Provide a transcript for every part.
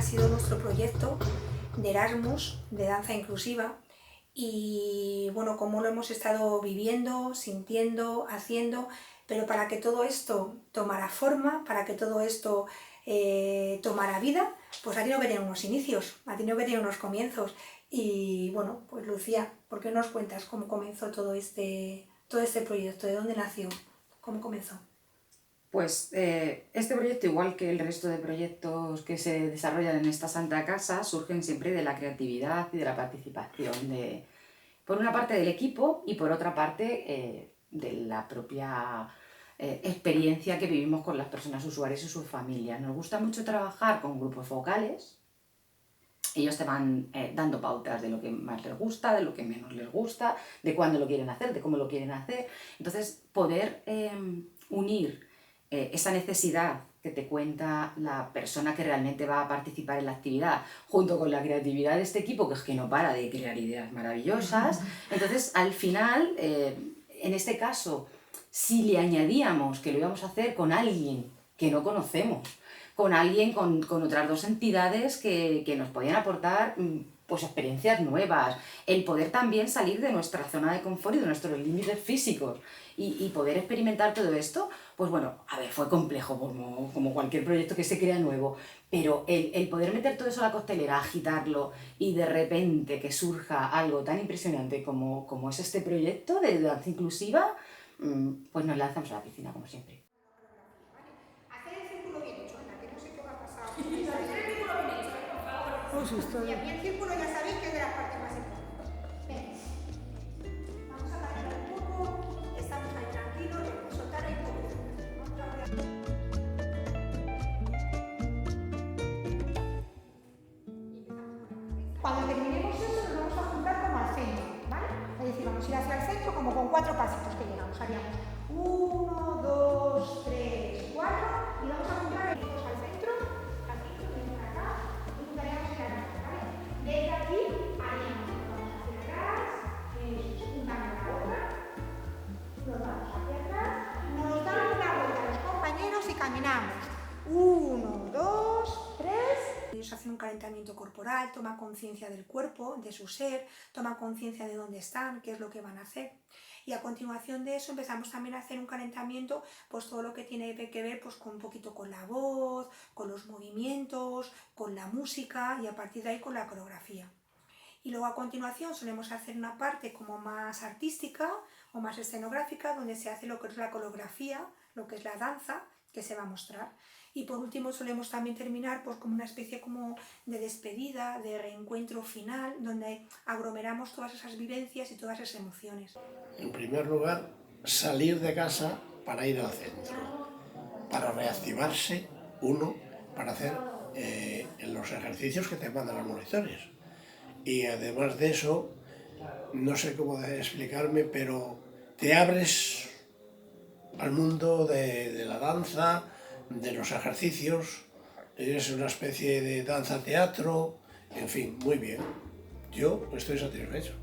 ha sido nuestro proyecto de Erasmus, de danza inclusiva, y bueno, cómo lo hemos estado viviendo, sintiendo, haciendo, pero para que todo esto tomara forma, para que todo esto tomara vida, pues ha tenido que tener unos inicios, ha tenido que tener unos comienzos. Y bueno, pues Lucía, ¿por qué nos cuentas cómo comenzó todo este proyecto? ¿De dónde nació? ¿Cómo comenzó? Pues este proyecto, igual que el resto de proyectos que se desarrollan en esta santa casa, surgen siempre de la creatividad y de la participación por una parte del equipo y por otra parte de la propia experiencia que vivimos con las personas usuarias y sus familias. Nos gusta mucho trabajar con grupos focales. Ellos te van dando pautas de lo que más les gusta, de lo que menos les gusta, de cuándo lo quieren hacer, de cómo lo quieren hacer. Entonces, poder unir esa necesidad que te cuenta la persona que realmente va a participar en la actividad, junto con la creatividad de este equipo, que es que no para de crear ideas maravillosas. Entonces, al final, en este caso, si le añadíamos que lo íbamos a hacer con alguien que no conocemos, con alguien, con otras dos entidades que nos podían aportar pues experiencias nuevas, el poder también salir de nuestra zona de confort y de nuestros límites físicos y poder experimentar todo esto, pues bueno, a ver, fue complejo como cualquier proyecto que se crea nuevo, pero el poder meter todo eso a la costelera, agitarlo y de repente que surja algo tan impresionante como es este proyecto de danza inclusiva, pues nos lanzamos a la piscina como siempre. Y aquí el círculo ya sabéis que es de las partes más importantes. Venga, vamos a bailar un poco, estamos ahí tranquilos, soltar ahí un poco. Cuando terminemos eso nos vamos a juntar como al centro, ¿vale? Es decir, vamos a ir hacia el centro como con 4 pasitos que llegamos. Haríamos 1, 2, 3, 4 y vamos a juntar al centro, aquí, venimos para acá y juntaríamos en la mitad, ¿vale? Desde aquí haríamos, vamos hacia atrás, juntamos la otra, nos vamos hacia atrás, nos damos una vuelta a los compañeros y caminamos. 1, 2, 3. Ellos hacen un calentamiento corporal, toman conciencia del cuerpo, de su ser, toman conciencia de dónde están, qué es lo que van a hacer. Y a continuación de eso empezamos también a hacer un calentamiento, pues todo lo que tiene que ver pues, con un poquito con la voz, con los movimientos, con la música y a partir de ahí con la coreografía. Y luego a continuación solemos hacer una parte como más artística o más escenográfica donde se hace lo que es la coreografía, lo que es la danza que se va a mostrar. Y por último solemos también terminar pues, como una especie como de despedida, de reencuentro final, donde aglomeramos todas esas vivencias y todas esas emociones. En primer lugar, salir de casa para ir al centro, para reactivarse uno, para hacer los ejercicios que te mandan los monitores. Y además de eso, no sé cómo explicarme, pero te abres al mundo de la danza, de los ejercicios, es una especie de danza-teatro, en fin, muy bien. Yo estoy satisfecho.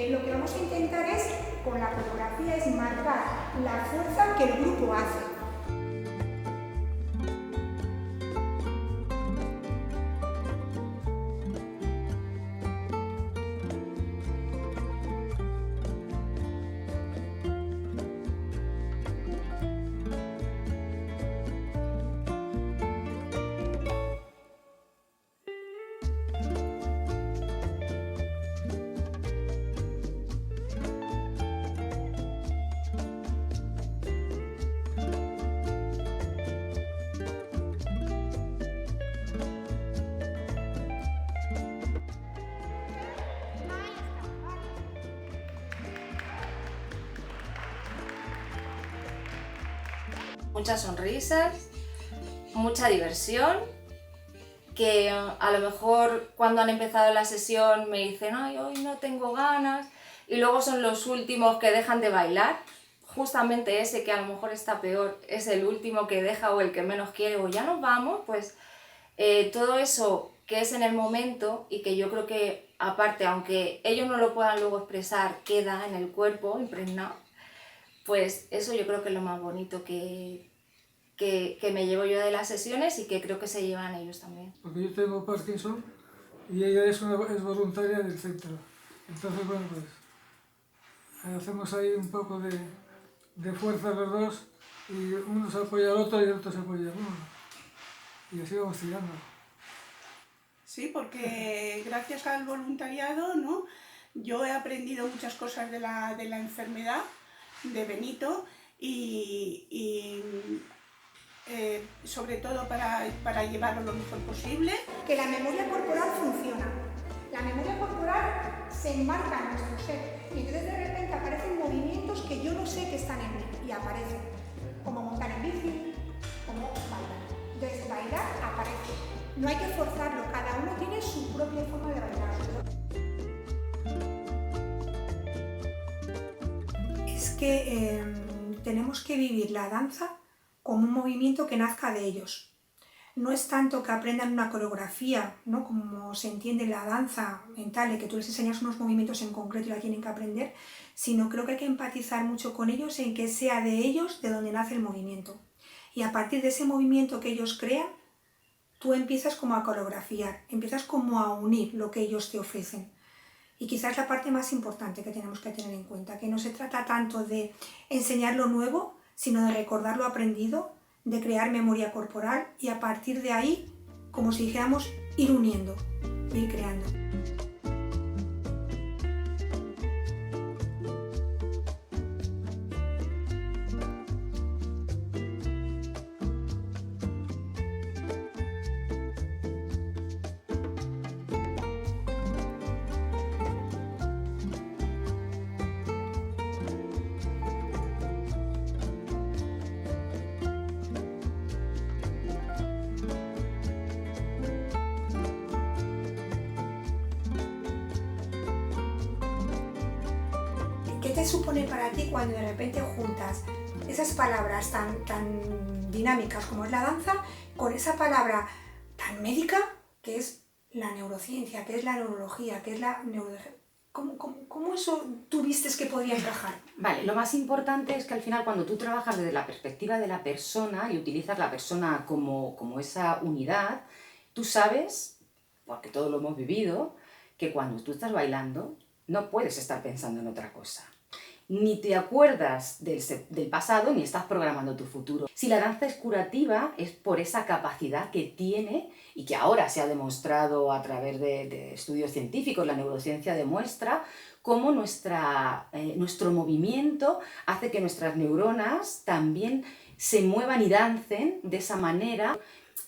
Lo que vamos a intentar es, con la coreografía, es marcar la fuerza que el grupo hace. Muchas sonrisas, mucha diversión, que a lo mejor cuando han empezado la sesión me dicen "ay, hoy no tengo ganas", y luego son los últimos que dejan de bailar. Justamente ese que a lo mejor está peor es el último que deja o el que menos quiere o ya nos vamos, pues todo eso que es en el momento y que yo creo que aparte, aunque ellos no lo puedan luego expresar, queda en el cuerpo impregnado, pues eso yo creo que es lo más bonito que que me llevo yo de las sesiones y que creo que se llevan ellos también. Porque yo tengo Parkinson y ella es voluntaria del centro. Entonces, bueno, pues hacemos ahí un poco de fuerza los dos y uno se apoya al otro y el otro se apoya a uno. Y así vamos tirando. Sí, porque gracias al voluntariado, ¿no?, yo he aprendido muchas cosas de la enfermedad de Benito y sobre todo para llevarlo lo mejor posible. Que la memoria corporal funciona. La memoria corporal se enmarca en nuestro ser y entonces de repente aparecen movimientos que yo no sé que están en mí y aparecen, como montar en bici, como bailar. Entonces bailar aparece. No hay que forzarlo, cada uno tiene su propia forma de bailar. Es que tenemos que vivir la danza como un movimiento que nazca de ellos. No es tanto que aprendan una coreografía, ¿no?, como se entiende la danza mental, que tú les enseñas unos movimientos en concreto y la tienen que aprender, sino creo que hay que empatizar mucho con ellos en que sea de ellos de donde nace el movimiento. Y a partir de ese movimiento que ellos crean, tú empiezas como a coreografiar, empiezas como a unir lo que ellos te ofrecen. Y quizás la parte más importante que tenemos que tener en cuenta, que no se trata tanto de enseñar lo nuevo, sino de recordar lo aprendido, de crear memoria corporal y a partir de ahí, como si dijéramos, ir uniendo, ir creando. ¿Qué te supone para ti cuando de repente juntas esas palabras tan dinámicas como es la danza con esa palabra tan médica que es la neurociencia, que es la neurología, que es la neurodegenerativa? ¿Cómo eso tú vistes que podría encajar? Vale, lo más importante es que al final cuando tú trabajas desde la perspectiva de la persona y utilizas la persona como esa unidad, tú sabes, porque todo lo hemos vivido, que cuando tú estás bailando no puedes estar pensando en otra cosa. Ni te acuerdas del pasado ni estás programando tu futuro. Si la danza es curativa es por esa capacidad que tiene y que ahora se ha demostrado a través de estudios científicos, la neurociencia demuestra cómo nuestro movimiento hace que nuestras neuronas también se muevan y dancen de esa manera.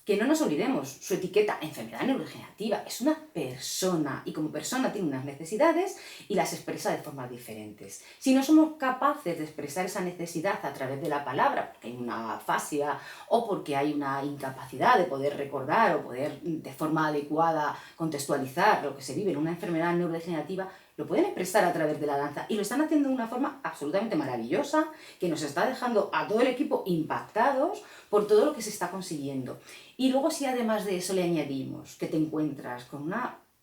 Que no nos olvidemos, su etiqueta, enfermedad neurodegenerativa, es una persona y como persona tiene unas necesidades y las expresa de formas diferentes. Si no somos capaces de expresar esa necesidad a través de la palabra, porque hay una afasia o porque hay una incapacidad de poder recordar o poder de forma adecuada contextualizar lo que se vive en una enfermedad neurodegenerativa, lo pueden expresar a través de la danza y lo están haciendo de una forma absolutamente maravillosa que nos está dejando a todo el equipo impactados por todo lo que se está consiguiendo. Y luego si además de eso le añadimos que te encuentras con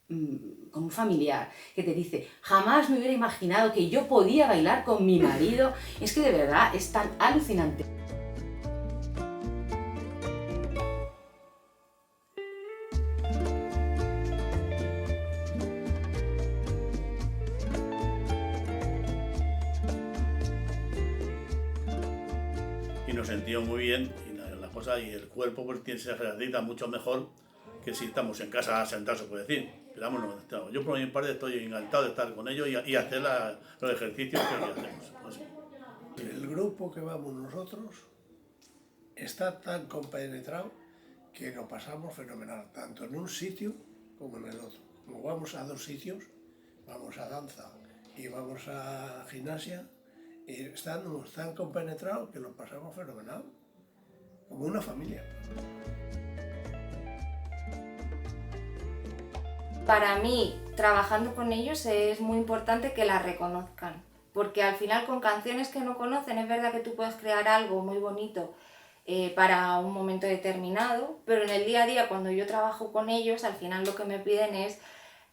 un familiar que te dice jamás me hubiera imaginado que yo podía bailar con mi marido, es que de verdad es tan alucinante. Y nos sentimos muy bien y la cosa y el cuerpo pues se ejercita mucho mejor que si estamos en casa sentados, se puede decir. Pero vámonos, yo por mi parte estoy encantado de estar con ellos y hacer los ejercicios que hacemos. Así. El grupo que vamos nosotros está tan compenetrado que lo pasamos fenomenal, tanto en un sitio como en el otro. Como vamos a dos sitios, vamos a danza y vamos a gimnasia, y estamos tan compenetrados que lo pasamos fenomenal, como una familia. Para mí, trabajando con ellos es muy importante que la reconozcan, porque al final con canciones que no conocen es verdad que tú puedes crear algo muy bonito para un momento determinado, pero en el día a día cuando yo trabajo con ellos al final lo que me piden es,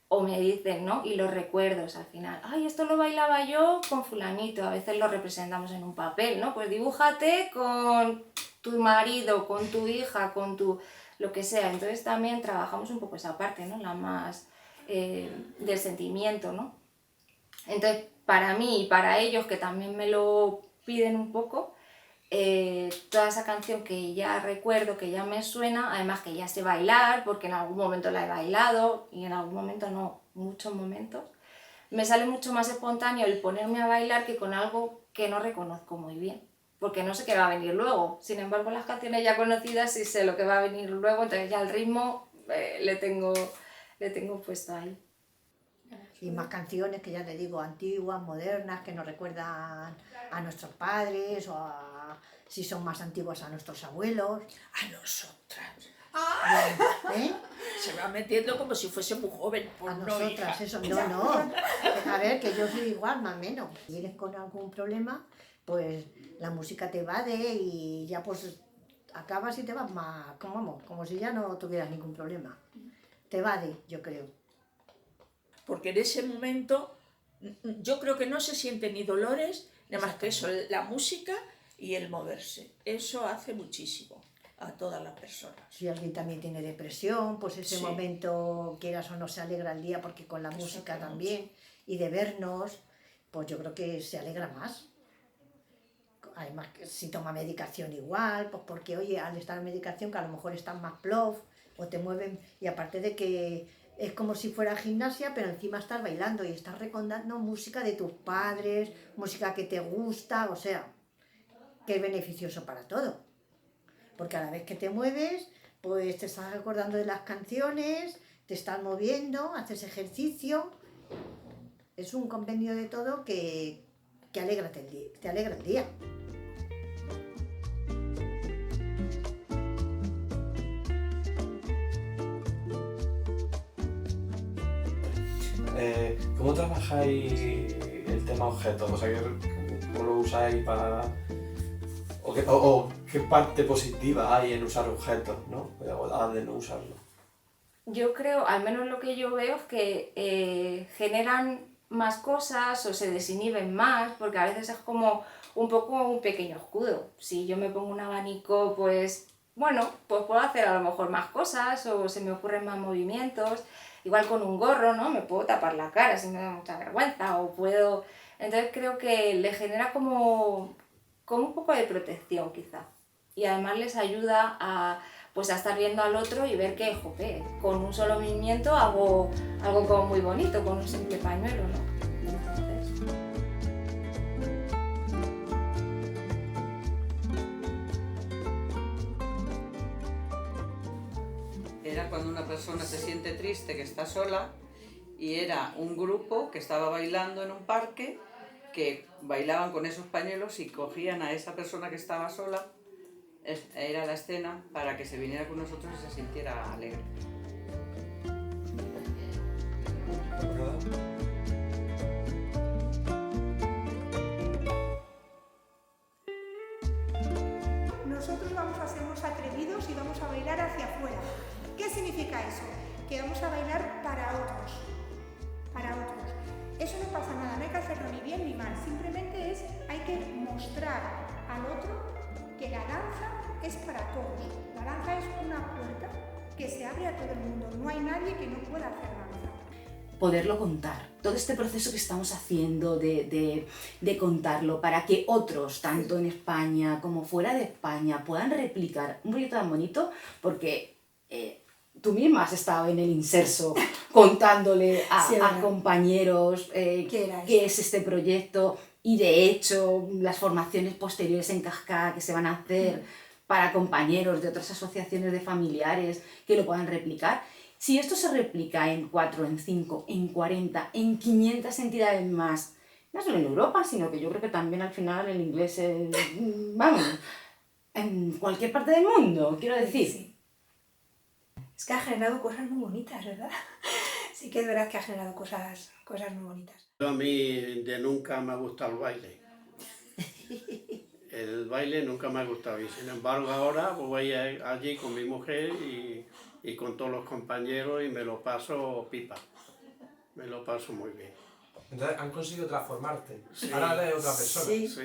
o me dicen, ¿no? Y los recuerdos al final, ay, esto lo bailaba yo con fulanito, a veces lo representamos en un papel, ¿no? Pues dibújate con tu marido, con tu hija, con tu lo que sea. Entonces también trabajamos un poco esa parte, ¿no? La más del sentimiento, ¿no? Entonces, para mí y para ellos, que también me lo piden un poco, toda esa canción que ya recuerdo, que ya me suena, además que ya sé bailar, porque en algún momento la he bailado, y en algún momento no, muchos momentos, me sale mucho más espontáneo el ponerme a bailar que con algo que no reconozco muy bien, porque no sé qué va a venir luego. Sin embargo, las canciones ya conocidas sí sé lo que va a venir luego, entonces ya el ritmo le tengo puesto ahí. Y más canciones que ya te digo, antiguas, modernas, que nos recuerdan a nuestros padres o si son más antiguos a nuestros abuelos. A nosotras. ¿Eh? Se va metiendo como si fuese muy joven. Pues A no, nosotras, hija. eso, no. A ver, que yo soy igual, más o menos. Si vienes con algún problema, pues la música te evade y ya pues acabas y te vas más, como si ya no tuvieras ningún problema. Te evade, yo creo. Porque en ese momento yo creo que no se sienten ni dolores, nada más que eso, la música y el moverse. Eso hace muchísimo a todas las personas. Si alguien también tiene depresión, pues ese Sí. momento, quieras o no, se alegra el día, porque con la música también, y de vernos, pues yo creo que se alegra más. Además, si toma medicación igual, pues porque, oye, al estar en medicación, que a lo mejor están más plof, o te mueven, y aparte de que es como si fuera gimnasia, pero encima estás bailando y estás recordando música de tus padres, música que te gusta, o sea, que es beneficioso para todo. Porque a la vez que te mueves, pues te estás acordando de las canciones, te estás moviendo, haces ejercicio. Es un compendio de todo que te alegra el día. ¿Cómo trabajáis el tema objetos? O sea, ¿cómo lo usáis para...? ¿O qué parte positiva hay en usar objetos, ¿no? O la de no usarlo? Yo creo, al menos lo que yo veo, es que generan más cosas o se desinhiben más, porque a veces es como un poco un pequeño escudo. Si yo me pongo un abanico, pues bueno, pues puedo hacer a lo mejor más cosas o se me ocurren más movimientos. Igual con un gorro, ¿no? Me puedo tapar la cara si me da mucha vergüenza o puedo... Entonces creo que le genera como un poco de protección quizá. Y además les ayuda a estar viendo al otro y ver que, jope, con un solo movimiento hago algo como muy bonito, con un simple pañuelo, ¿no? Entonces... Era cuando una persona se siente triste, que está sola, y era un grupo que estaba bailando en un parque, que bailaban con esos pañuelos y cogían a esa persona que estaba sola, era la escena, para que se viniera con nosotros y se sintiera alegre. Nosotros vamos a sernos atrevidos y vamos a bailar hacia afuera. ¿Qué significa eso? Que vamos a bailar para otros. Para otros. Eso no pasa nada, no hay que hacerlo ni bien ni mal, simplemente hay que mostrar al otro que la danza es para todos. La danza es una puerta que se abre a todo el mundo, no hay nadie que no pueda hacer danza. Poderlo contar, todo este proceso que estamos haciendo de contarlo para que otros, tanto en España como fuera de España, puedan replicar un proyecto tan bonito, porque tú misma has estado en el inserso contándole a compañeros qué es este proyecto, y de hecho las formaciones posteriores en cascada que se van a hacer para compañeros de otras asociaciones de familiares que lo puedan replicar. Si esto se replica en 4, en 5, en 40, en 500 entidades más, no solo en Europa, sino que yo creo que también al final el inglés es, vamos, en cualquier parte del mundo, quiero decir. Sí. Es que ha generado cosas muy bonitas, ¿verdad? Sí que es verdad que ha generado cosas muy bonitas. A mí de nunca me ha gustado el baile. El baile nunca me ha gustado y sin embargo ahora voy allí con mi mujer y con todos los compañeros y me lo paso pipa. Me lo paso muy bien. Entonces, ¿han conseguido transformarte? Sí. Ahora eres otra persona. Sí. Sí.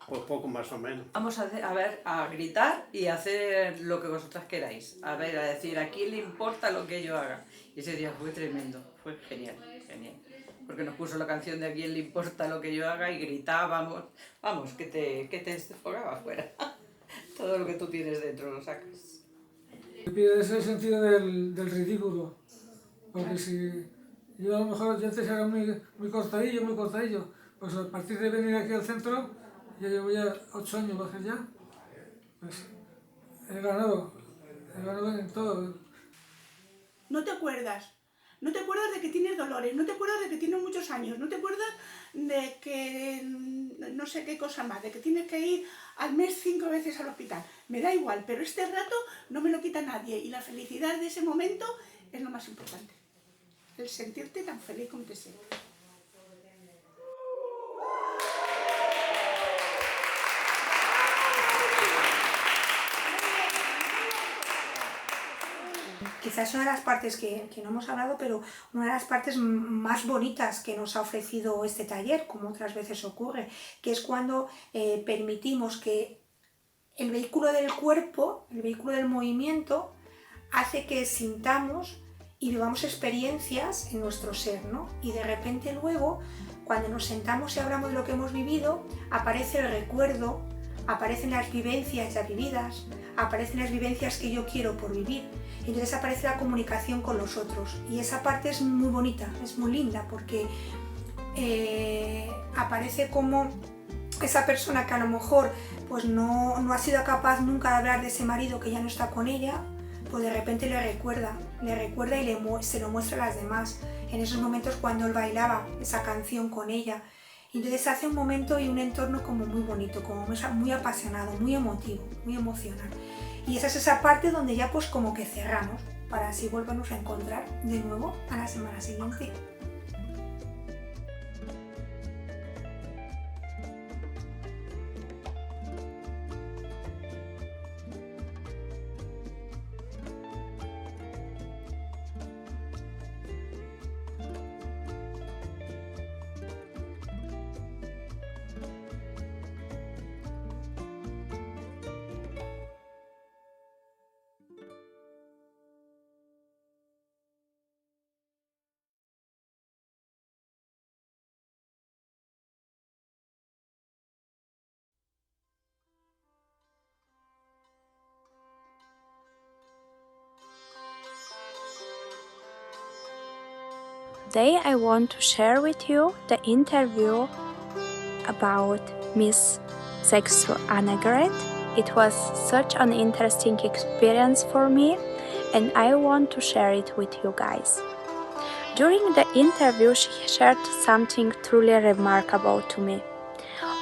Pues poco más o menos. Vamos a gritar y hacer lo que vosotras queráis. A decir, ¿a quién le importa lo que yo haga? Y ese día fue tremendo, fue genial. Porque nos puso la canción de ¿a quién le importa lo que yo haga? Y gritábamos, vamos, que te desfogaba afuera. Todo lo que tú tienes dentro lo sacas. Pierdes el sentido del ridículo, porque si yo a lo mejor yo antes era muy cortadillo, pues a partir de venir aquí al centro, ya llevo ya 8 años, va a ser ya, pues he ganado en todo. No te acuerdas de que tienes dolores, no te acuerdas de que tienes muchos años, no te acuerdas de que no sé qué cosa más, de que tienes que ir al mes 5 veces al hospital. Me da igual, pero este rato no me lo quita nadie y la felicidad de ese momento es lo más importante. El sentirte tan feliz como te sientes. Quizás es una de las partes que no hemos hablado, pero una de las partes más bonitas que nos ha ofrecido este taller, como otras veces ocurre, que es cuando permitimos que el vehículo del cuerpo, el vehículo del movimiento, hace que sintamos y vivamos experiencias en nuestro ser, ¿no? Y de repente luego, cuando nos sentamos y hablamos de lo que hemos vivido, aparece el recuerdo, aparecen las vivencias ya vividas, aparecen las vivencias que yo quiero por vivir. Entonces aparece la comunicación con los otros y esa parte es muy bonita, es muy linda porque aparece como esa persona que a lo mejor pues no ha sido capaz nunca de hablar de ese marido que ya no está con ella, pues de repente le recuerda y se lo muestra a las demás en esos momentos cuando él bailaba esa canción con ella. Entonces hace un momento y un entorno como muy bonito, como muy apasionado, muy emotivo, muy emocional. Y esa es esa parte donde ya pues como que cerramos, para así volvernos a encontrar de nuevo a la semana siguiente. Today I want to share with you the interview about Miss Sexuanagrade. It was such an interesting experience for me and I want to share it with you guys. During the interview she shared something truly remarkable to me.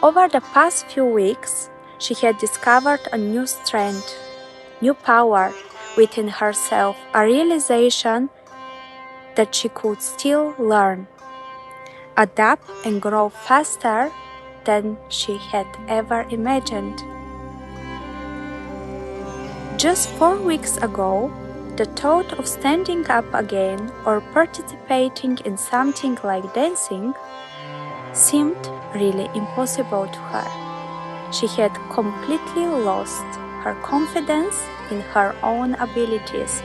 Over the past few weeks she had discovered a new strength, new power within herself, a realization that she could still learn, adapt and grow faster than she had ever imagined. Just 4 weeks ago, the thought of standing up again or participating in something like dancing seemed really impossible to her. She had completely lost her confidence in her own abilities.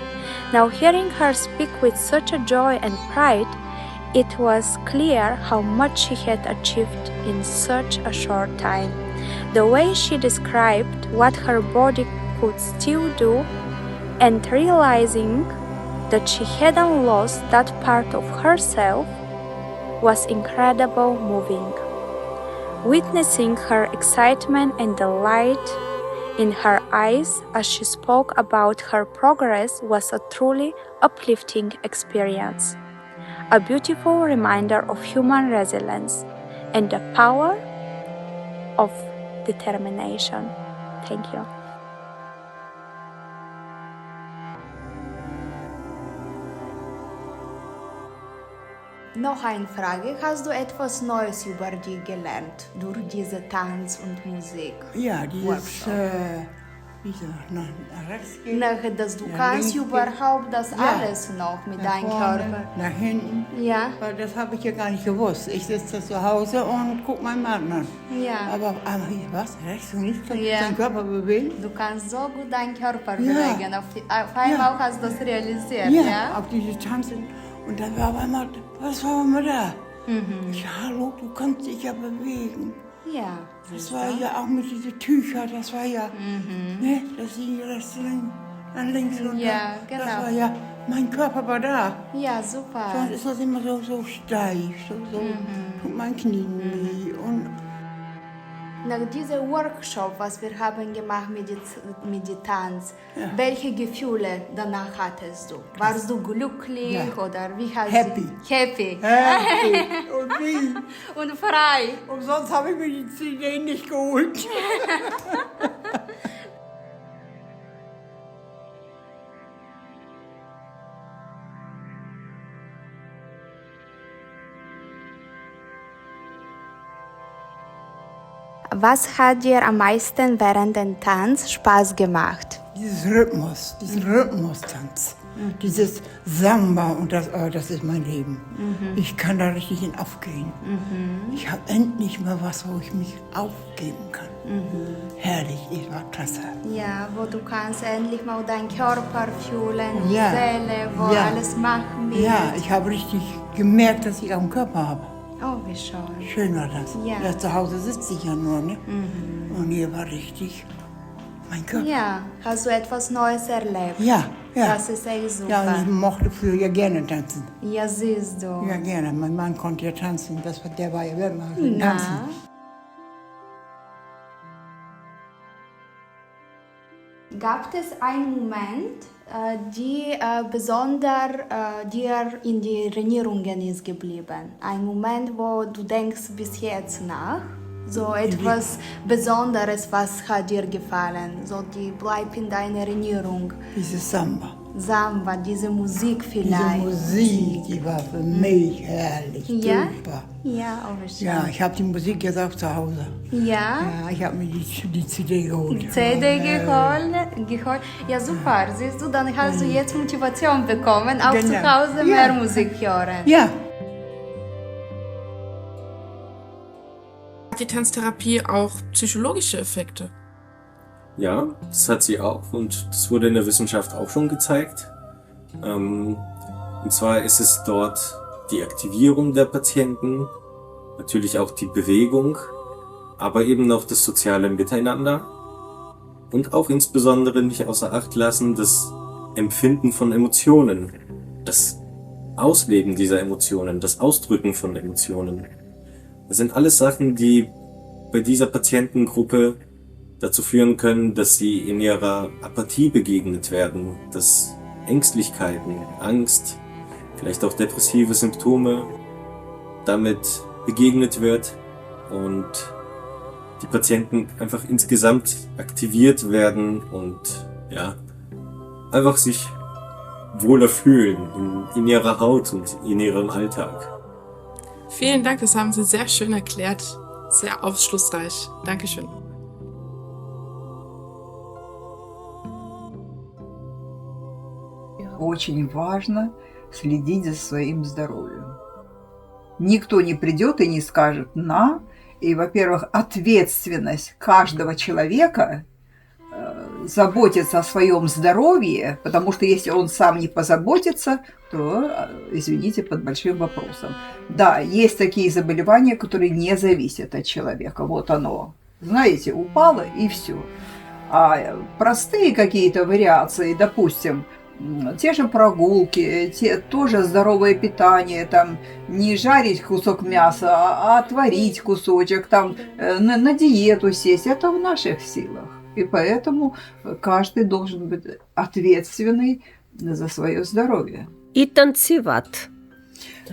Now hearing her speak with such a joy and pride, it was clear how much she had achieved in such a short time. The way she described what her body could still do and realizing that she hadn't lost that part of herself was incredibly moving. Witnessing her excitement and delight in her eyes as she spoke about her progress was a truly uplifting experience, a beautiful reminder of human resilience and the power of determination. Thank you. Noch eine Frage. Hast du etwas Neues über dich gelernt durch diese Tanz- und Musik? Ja, Wieso? Nach rechts gehen? Dass du nach kannst links überhaupt das Ja. alles noch mit Nach deinem vorne, Körper. nach hinten. Ja, Weil das habe ich ja gar nicht gewusst. Ich sitze zu Hause und gucke meinen Mann an. ja. Aber hier, was? Rechts und links? Kann ich Ja. meinen Körper bewegen? Du kannst so gut deinen Körper Ja. bewegen. Auf einmal hast du das realisiert, Ja, ja? auf diese Tanzen. Und dann war auf einmal, was war immer da? Mhm. Ich, hallo, du kannst dich ja bewegen. Ja. Das war ja auch mit diesen Tüchern, das war ja, ne, das ging rechts an links runter. Ja, genau. Das war ja, mein Körper war da. Ja, super. Sonst ist das immer so steif, so tut mein Knie weh. Und Nach diesem Workshop, was wir haben gemacht mit dem Tanz, welche Gefühle danach hattest du? Warst du glücklich Ja. oder wie hast Happy. du? Happy. Happy. Und wie? Und frei. Und sonst habe ich mir die CD nicht geholt. Was hat dir am meisten während dem Tanz Spaß gemacht? Diesen Rhythmustanz, dieses Samba und das ist mein Leben. Ich kann da richtig in aufgehen. Ich habe endlich mal was, wo ich mich aufgeben kann. Herrlich, es war klasse. Ja, wo du kannst endlich mal deinen Körper fühlen, Ja. die Seele, wo Ja. alles machen wird. Ja, ich habe richtig gemerkt, dass ich auch einen Körper habe. Oh, wie schön. Schön war das. Ja. Zu Hause sitze ich ja nur, ne? Und hier war richtig mein Körper. Ja, hast du etwas Neues erlebt? Ja, ja. Das ist echt super. Ja, und ich mochte früher ja gerne tanzen. Ja, siehst du. Ja, gerne. Mein Mann konnte ja tanzen. Der war ja Weltmeister im Na. Tanzen. Gab es einen Moment, die besonders dir in die Erinnerungen ist geblieben? Ein Moment, wo du denkst bis jetzt nach? So etwas Besonderes, was hat dir gefallen? So, die bleibt in deiner Erinnerung. Dieses Samba. Samba, diese Musik vielleicht. Diese Musik, die war für mich herrlich. Ja? Super. Ja, auch schön. Ja, ich habe die Musik jetzt auch zu Hause. Ja? Ja, ich habe mir die CD geholt. CD geholt. Ja, super. Siehst du, dann hast du jetzt Motivation bekommen, auch zu Genau. Hause mehr Musik hören. Ja. Hat die Tanztherapie auch psychologische Effekte? Ja, das hat sie auch und das wurde in der Wissenschaft auch schon gezeigt. Und zwar ist es dort die Aktivierung der Patienten, natürlich auch die Bewegung, aber eben auch das soziale Miteinander und auch insbesondere nicht außer Acht lassen das Empfinden von Emotionen, das Ausleben dieser Emotionen, das Ausdrücken von Emotionen. Das sind alles Sachen, die bei dieser Patientengruppe dazu führen können, dass sie in ihrer Apathie begegnet werden, dass Ängstlichkeiten, Angst, vielleicht auch depressive Symptome damit begegnet wird und die Patienten einfach insgesamt aktiviert werden und ja, einfach sich wohler fühlen in ihrer Haut und in ihrem Alltag. Vielen Dank, das haben Sie sehr schön erklärt. Sehr aufschlussreich. Dankeschön. Очень важно следить за своим здоровьем. Никто не придет и не скажет «на». И, во-первых, ответственность каждого человека заботиться о своем здоровье, потому что если он сам не позаботится, то, извините, под большим вопросом. Да, есть такие заболевания, которые не зависят от человека. Вот оно, знаете, упало и все. А простые какие-то вариации, допустим, те же прогулки, тоже здоровое питание, там, не жарить кусок мяса, а отварить кусочек, там, на диету сесть, это в наших силах. И поэтому каждый должен быть ответственный за свое здоровье. И танцевать.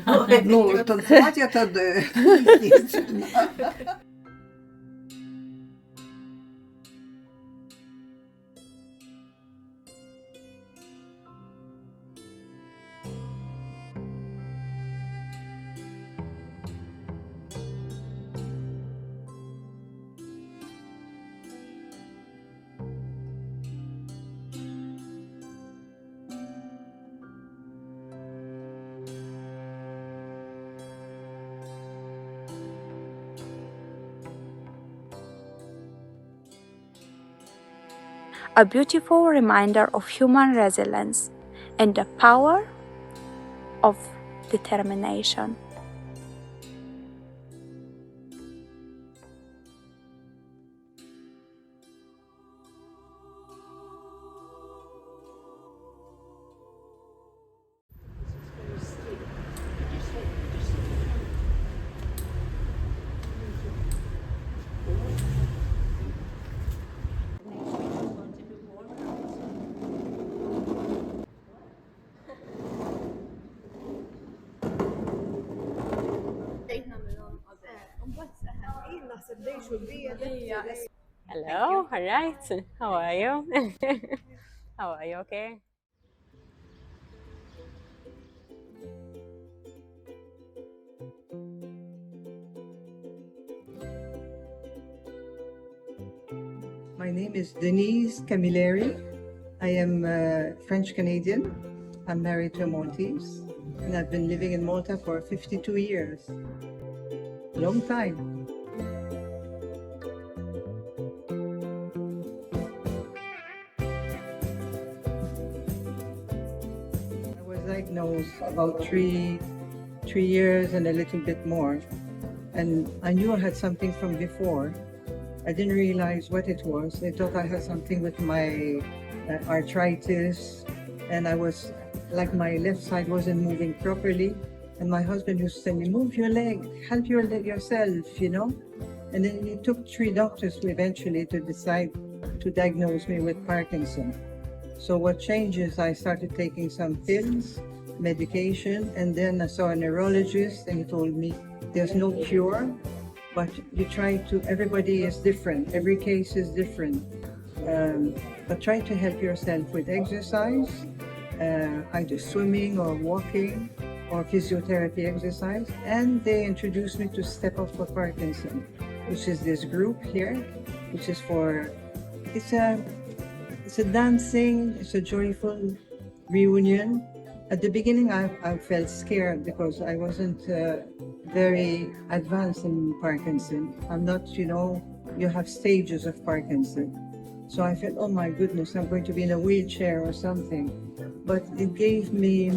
Ну, танцевать это естественно. a beautiful reminder of human resilience and the power of determination. Hello, all right. How are you? How are you? Okay. My name is Denise Camilleri. I am French-Canadian. I'm married to a Maltese, and I've been living in Malta for 52 years. Long time. I was diagnosed about three years and a little bit more, and I knew I had something from before. I didn't realize what it was. I thought I had something with my arthritis, and I was like my left side wasn't moving properly. And my husband used to say, move your leg, help your leg yourself, you know. And then it took 3 doctors eventually to decide to diagnose me with Parkinson. So what changed is I started taking some pills, medication, and then I saw a neurologist, and he told me there's no cure, but you try to, everybody is different, every case is different. But try to help yourself with exercise, either swimming or walking or physiotherapy exercise. And they introduced me to Step Up for Parkinson, which is this group here, which is for, it's a dancing, it's a joyful reunion. At the beginning, I felt scared because I wasn't very advanced in Parkinson. I'm not, you know, you have stages of Parkinson. So I felt, oh my goodness, I'm going to be in a wheelchair or something. But it gave me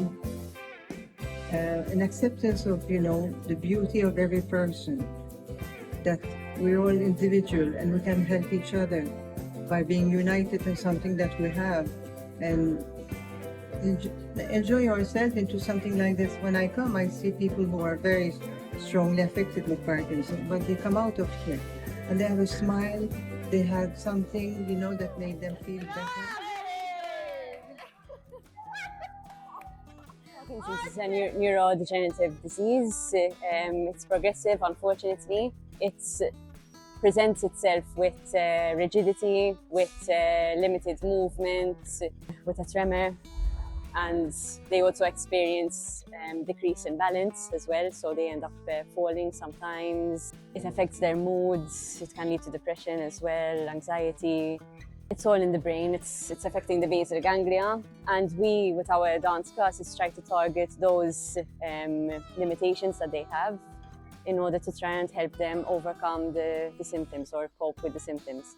an acceptance of, you know, the beauty of every person, that we're all individual and we can help each other by being united in something that we have, and enjoy ourselves into something like this. When I come, I see people who are very strongly affected with Parkinson, but they come out of here and they have a smile, they had something, you know, that made them feel better. Parkinson's is a neurodegenerative disease. It's progressive, unfortunately. It presents itself with rigidity, with limited movement, with a tremor, and they also experience decrease in balance as well, so they end up falling sometimes. It affects their moods, it can lead to depression as well, anxiety. It's all in the brain, it's affecting the basal ganglia, and we, with our dance classes, try to target those limitations that they have in order to try and help them overcome the symptoms or cope with the symptoms.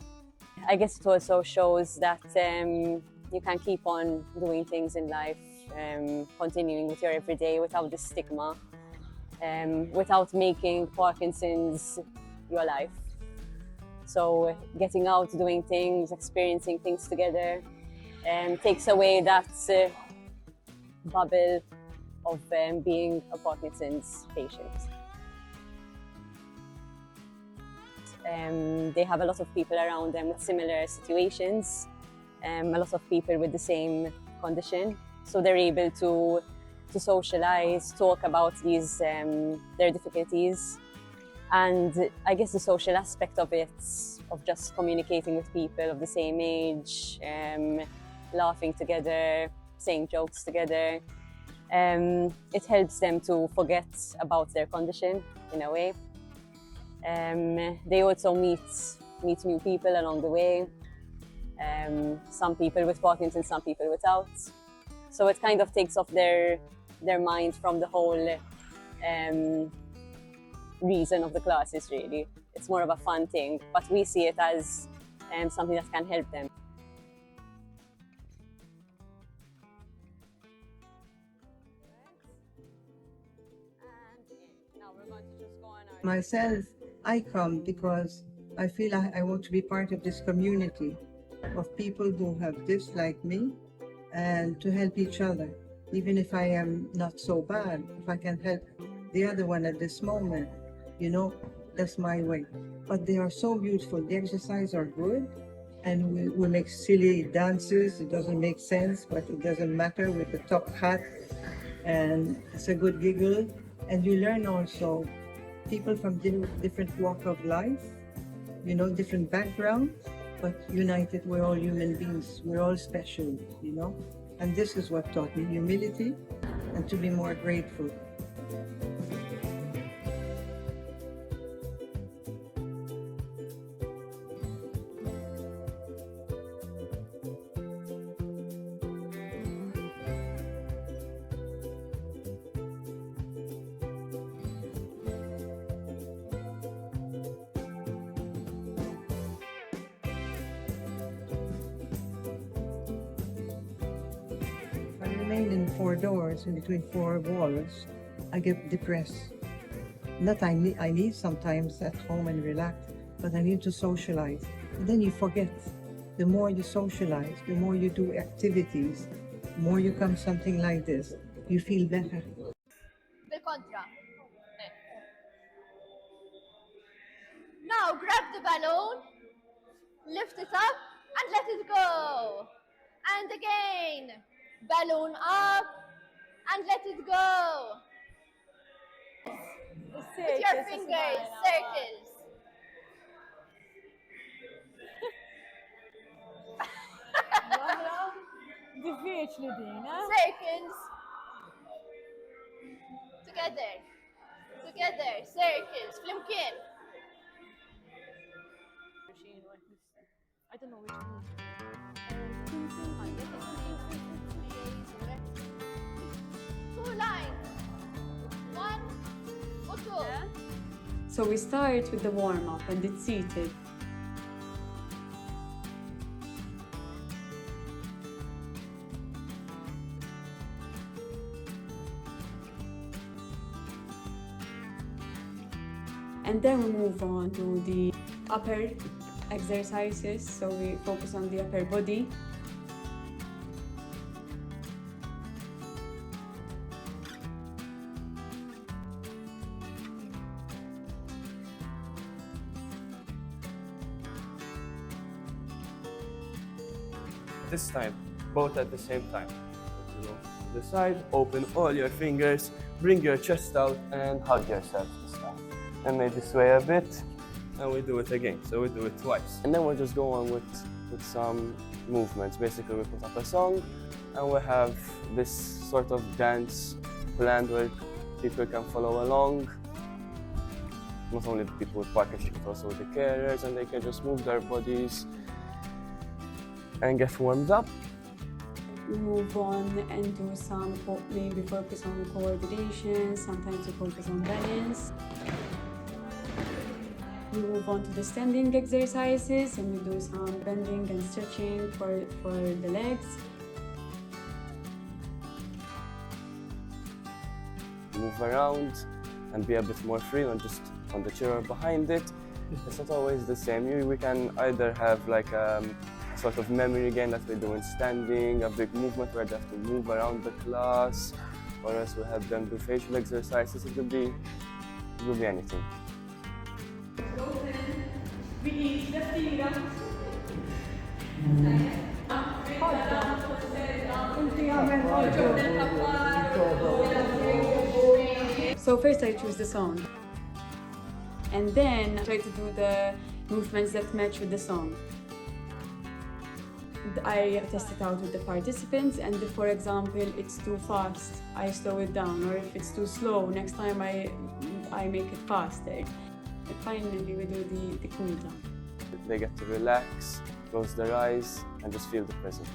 I guess it also shows that you can keep on doing things in life, continuing with your everyday without the stigma, without making Parkinson's your life. So getting out, doing things, experiencing things together, takes away that bubble of being a Parkinson's patient. They have a lot of people around them with similar situations, a lot of people with the same condition, so they're able to socialize, talk about these their difficulties. And I guess the social aspect of it, of just communicating with people of the same age, laughing together, saying jokes together, it helps them to forget about their condition in a way. They also meet new people along the way, some people with Parkinson's, some people without. So it kind of takes off their mind from the whole reason of the classes, really. It's more of a fun thing, but we see it as something that can help them. Myself, I come because I feel I want to be part of this community of people who have this like me, and to help each other. Even if I am not so bad, if I can help the other one at this moment, you know, that's my way. But they are so beautiful. The exercises are good, and we make silly dances. It doesn't make sense, but it doesn't matter, with the top hat, and it's a good giggle. And you learn also people from different walk of life, you know, different backgrounds, but united, we're all human beings. We're all special, you know. And this is what taught me humility and to be more grateful. In 4 doors, in between 4 walls, I get depressed. Not I need sometimes at home and relax, but I need to socialize. And then you forget. The more you socialize, the more you do activities, the more you come something like this, you feel better. Bil kontra. Now grab the balloon, lift it up and let it go. And again, balloon up and let it go. With your fingers, circles. Diffiċli din, eh? Circles. Together. Together. Circles. Flimkien. I don't know which one. Two lines. 1 or 2. Yeah? So we start with the warm-up and it's seated. And then we move on to the upper exercises. So we focus on the upper body. This time, both at the same time. You know, the side, open all your fingers, bring your chest out and hug yourself this time. And maybe sway a bit, and we do it again. So we do it twice. And then we'll just go on with some movements. Basically, we put up a song, and we have this sort of dance planned where people can follow along. Not only the people with Parkinson's, but also the carers, and they can just move their bodies and get warmed up. We move on and do some, maybe focus on coordination, sometimes we focus on balance. We move on to the standing exercises and we do some bending and stretching for the legs. Move around and be a bit more free, not just on the chair or behind it. It's not always the same. We can either have like sort of memory game that we do in standing, a big movement where they have to move around the class, or else we have them do facial exercises. It could be anything. So first I choose the song, and then I try to do the movements that match with the song. I test it out with the participants, and if, for example, it's too fast, I slow it down, or if it's too slow, next time I make it faster. And finally, we do the cool down. They get to relax, close their eyes, and just feel the present.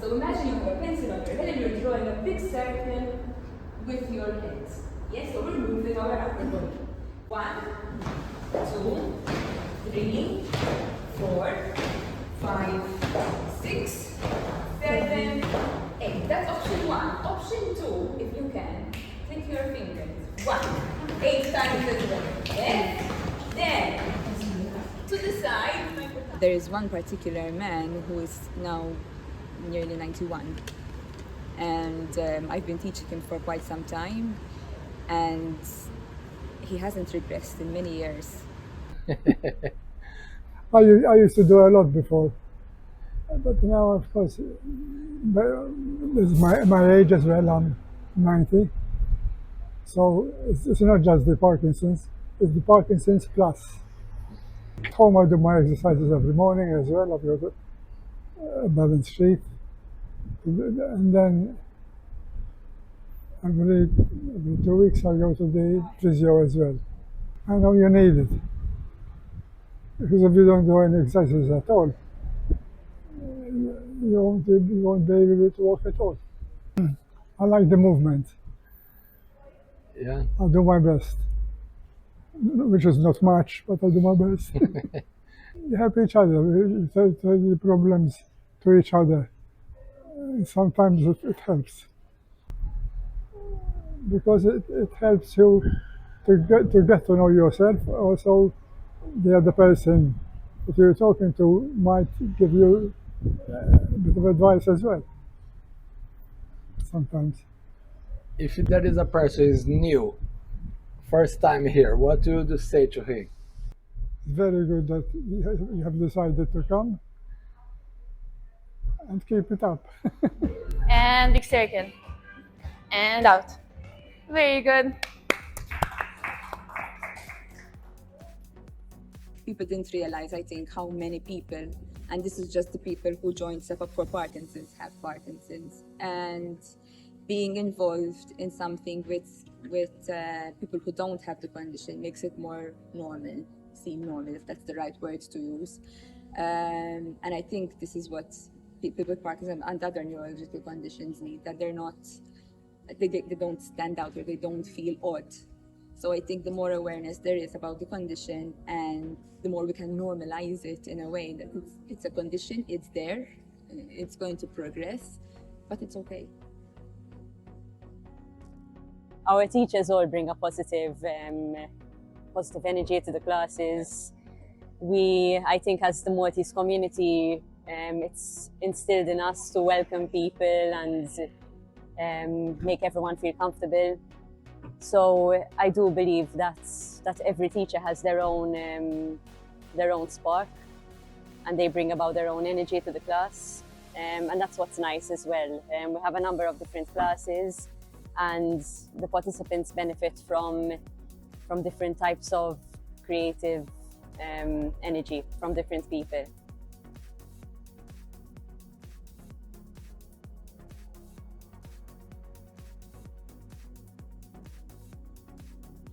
So imagine you have a pencil on your head and you're drawing a big circle with your hands. Yes, so we're moving all around the body. 1, 2, 3, 4, 5, 6, 7, 8. That's option 1. Option 2, if you can, click your fingers. 1, 8 times as well. Yes? Then, to the side. There is one particular man who is now nearly 91. And I've been teaching him for quite some time. And he hasn't regressed in many years. I used to do a lot before, but now, of course, this is my age as well. I'm 90, so it's not just the Parkinson's; it's the Parkinson's plus. At home, I do my exercises every morning as well. I've got a balance sheet, and then every 2 weeks I go to the physio as well. I know you need it, because if you don't do any exercises at all, you won't be able to walk at all. I like the movement. Yeah. I'll do my best, which is not much, but I'll do my best. You help each other, you tell the problems to each other. Sometimes it helps, because it helps you to get to know yourself. Also, the other person that you're talking to might give you a bit of advice as well, sometimes. If there is a person who is new, first time here, what would you say to him? It's very good that you have decided to come, and keep it up. And big circle. And out. Very good. People didn't realize, I think, how many people, and this is just the people who joined Step Up for Parkinson's, have Parkinson's. And being involved in something with people who don't have the condition makes it more normal, seem normal, if that's the right word to use. And I think this is what people with Parkinson's and other neurological conditions need, that they're not, they don't stand out, or they don't feel odd. So I think the more awareness there is about the condition, and the more we can normalize it in a way that it's a condition, it's there, it's going to progress, but it's okay. Our teachers all bring a positive energy to the classes. I think as the Maltese community, it's instilled in us to welcome people and make everyone feel comfortable. So I do believe that every teacher has their own spark, and they bring about their own energy to the class, and that's what's nice as well. We have a number of different classes, and the participants benefit from different types of creative energy from different people.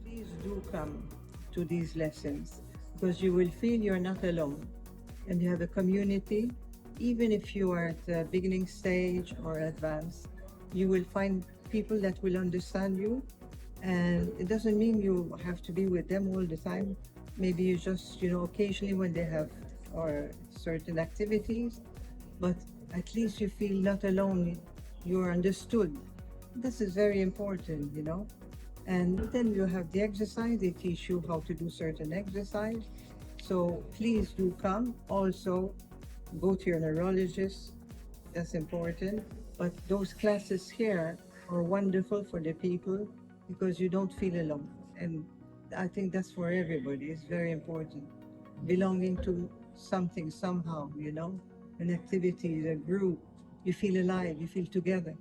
Please do come to these lessons, because you will feel you're not alone, and you have a community. Even if you are at the beginning stage or advanced, you will find people that will understand you, and it doesn't mean you have to be with them all the time. Maybe you just, occasionally when they have or certain activities, but at least you feel not alone, you're understood. This is very important, And then you have the exercise, they teach you how to do certain exercise. So please do come. Also, go to your neurologist, that's important. But those classes here are wonderful for the people, because you don't feel alone. And I think that's for everybody, it's very important. Belonging to something somehow, an activity, a group, you feel alive, you feel together.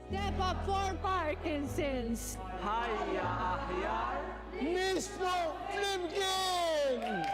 Step up for Parkinson's. Hayya ahyar. Mismo Flimkin!